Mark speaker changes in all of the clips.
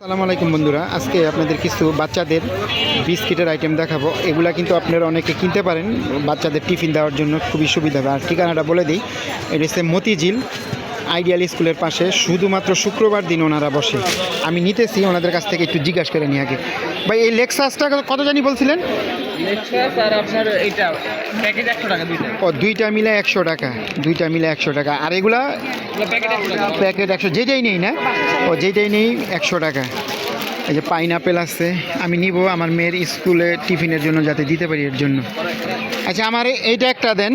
Speaker 1: আসসালামু আলাইকুম বন্ধুরা, আজকে আপনাদের কিছু বাচ্চাদের বিস্কিটের আইটেম দেখাবো। এগুলা কিন্তু আপনারা অনেকে কিনতে পারেন বাচ্চাদের টিফিন দেওয়ার জন্য, খুবই সুবিধা হবে। আর ঠিকানাটা বলে দিই, এটা হচ্ছে মতিঝিল আইডিয়াল স্কুলের পাশে। শুধুমাত্র শুক্রবার দিন ওনারা বসে। আমি নিতেছি ওনাদের কাছ থেকে, একটু জিজ্ঞাসা করে নিই আগে। ভাই, এই লেক্সাসটা কত জানি বলছিলেন? ও, দুইটা মিলে 100 টাকা। দুইটা মিলে 100 টাকা। আর এগুলা প্যাকেট 100, যেটাই নেই না? ও, যেটাই নেই 100 টাকা। এই যে পাইনাপেল আছে, আমি নিব আমার মেয়ের স্কুলে টিফিনের জন্য, যাতে দিতে পারি এর জন্য। আচ্ছা, আমার এইটা একটা দেন।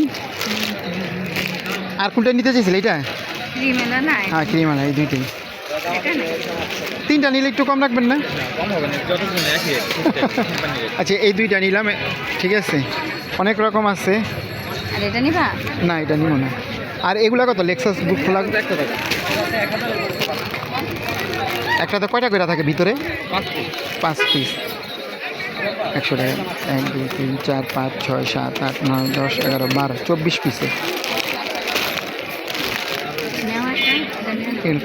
Speaker 1: আর কোনটা নিতে চাইছিল? এইটা? হ্যাঁ, ক্রিমালা। এই দুইটাই। তিনটা নিলে একটু কম রাখবেন না? আচ্ছা, এই দুইটা নিলাম, ঠিক আছে। অনেক রকম আছে। না, এটা নিব না। আর এগুলা কত? লেক্সাস বুক ফ্লাগ একটাতে কয়টা করে থাকে ভিতরে? 5 পিস। 100 টাকা। 1 2 3 4 5 6 7 8 9 10 11 12 24 পিসে।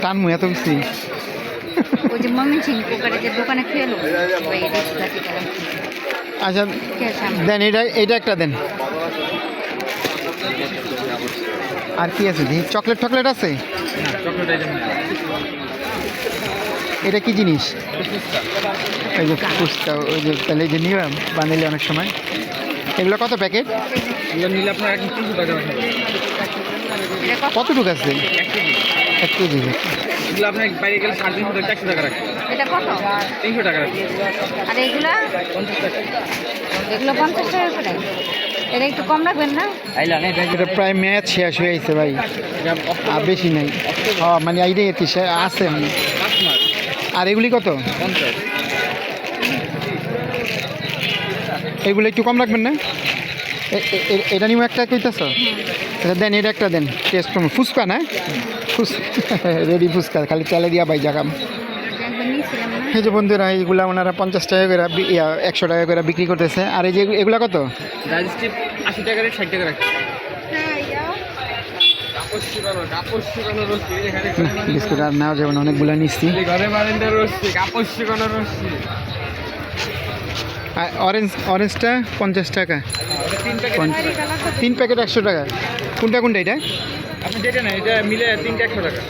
Speaker 1: টানমু এত বেশি? আচ্ছা দেন, এইটা একটা দেন। আর কি আছে? চকলেট টকলেট আছে? এটা কি জিনিস? ওই যে ফুচকা, ওই যে তাহলে এই যে নিলাম বানাইলে অনেক সময়। এগুলো কত প্যাকেট? কতটুকু আছে? 1 কেজি।
Speaker 2: একটু কম রাখবেন না?
Speaker 1: এটা প্রায় ম্যাচ শেষ হয়ে গেছে ভাই, আর বেশি নাই। হ্যাঁ, মানে আইডিয়া আছে মানে। আর এগুলি কত? এগুলো একটু কম রাখবেন না? এটা নিয়েও একটা কইতেছ? আচ্ছা দেন, এটা একটা দেন। টেস্ট করুন। ফুচকা না? রেডি ফুচকা, খালি তেলে দিয়া ভাই জাগাম। এই যে বন্ধুরা, এইগুলা ওনারা 50 টাকা করে 100 টাকা করে বিক্রি করতেছে। আর এই যে এগুলা কত?
Speaker 3: 80 টাকা, 60 টাকা রাখছে।
Speaker 1: বিস্কুট আর নেওয়া যাবে না, অনেকগুলো নিচ্ছি। অরেঞ্জটা 50 টাকা। 3 প্যাকেট 100 টাকা। কোনটা কোনটা? এটা
Speaker 3: আপনি যেটা না, এটা মিলে 3টা 100 টাকা।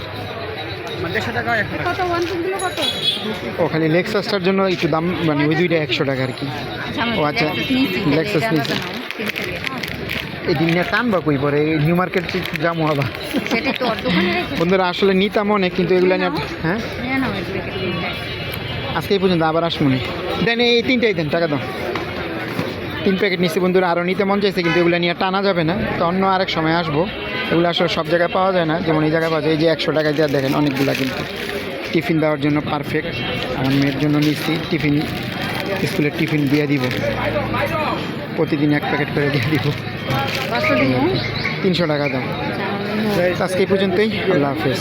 Speaker 1: ও, খালি লেক্সাসটার জন্য একটু দাম, মানে ওই দুইটা 100 টাকা আর কি। ও আচ্ছা, লেক্সাস নিয়েছি। এই দিন নিয়ে টানবা কই পরে নিউ মার্কেট যাবো আবার। বন্ধুরা আসলে নিতাম অনেক, কিন্তু এগুলো নিয়ে, হ্যাঁ আজকে এই পর্যন্ত, আবার আসবো না। দেন এই 3টাই দেন, টাকা দাও। 3 প্যাকেট নিচ্ছি বন্ধুরা। আরও নিতে মন চাইছে, কিন্তু এগুলো নিয়ে টানা যাবে না, তো অন্য আরেক সময় আসবো। এগুলো আসলে সব জায়গায় পাওয়া যায় না, যেমন এই জায়গায় পাওয়া যায়। এই যে 100 টাকায় দেওয়া দেখেন, অনেকগুলো কিন্তু টিফিন দেওয়ার জন্য পারফেক্ট। আমার মেয়ের জন্য নিচ্ছি টিফিন, স্কুলের টিফিন দিয়ে দিব, প্রতিদিন 1 প্যাকেট করে দিয়ে দিব। 300 টাকা দাম। আজকে এই পর্যন্তই। আল্লাহ হাফেজ।